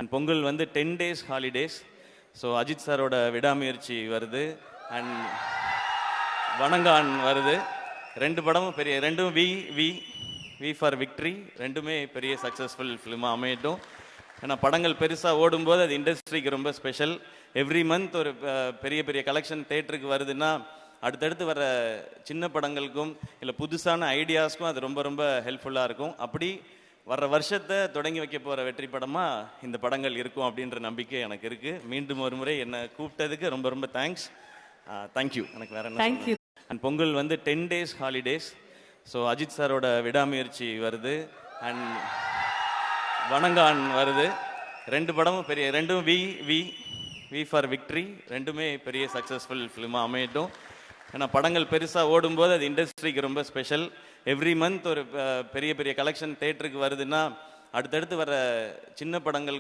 And Pongal வந்து 10 days holidays. So Ajith சாரோட விடாமுயற்சி வருது அண்ட் வணங்கான் வருது. ரெண்டு படமும் ரெண்டும் வி ஃபார் விக்ட்ரி, ரெண்டுமே பெரிய சக்ஸஸ்ஃபுல் ஃபிலிமாக அமையட்டும். ஏன்னா படங்கள் பெருசாக ஓடும்போது அது இண்டஸ்ட்ரிக்கு ரொம்ப ஸ்பெஷல். எவ்ரி மந்த் ஒரு பெரிய பெரிய கலெக்ஷன் தேட்டருக்கு வருதுன்னா அடுத்தடுத்து வர சின்ன படங்களுக்கும் இல்லை புதுசான ஐடியாஸ்க்கும் அது ரொம்ப ரொம்ப ஹெல்ப்ஃபுல்லாக இருக்கும். அப்படி வர்ற வருஷத்தை தொடங்கி வைக்க போகிற வெற்றி படமாக இந்த படங்கள் இருக்கும் அப்படின்ற நம்பிக்கை எனக்கு இருக்குது. மீண்டும் ஒரு முறை என்னை கூப்பிட்டதுக்கு ரொம்ப ரொம்ப தேங்க்ஸ். தேங்க்யூ. எனக்கு வேற என்ன. தேங்க்யூ. அண்ட் பொங்கல் வந்து 10 டேஸ் ஹாலிடேஸ். ஸோ அஜித் சாரோட விடாமுயற்சி வருது அண்ட் வணங்கான் வருது. ரெண்டு படமும் ரெண்டும் வி ஃபார் விக்ட்ரி, ரெண்டுமே பெரிய சக்ஸஸ்ஃபுல் ஃபிலிமாக அமையட்டும். ஏன்னா படங்கள் பெருசாக ஓடும்போது அது இண்டஸ்ட்ரிக்கு ரொம்ப ஸ்பெஷல். எவ்ரி மந்த் ஒரு பெரிய பெரிய கலெக்ஷன் தேட்டருக்கு வருதுன்னா அடுத்தடுத்து வர சின்ன படங்கள்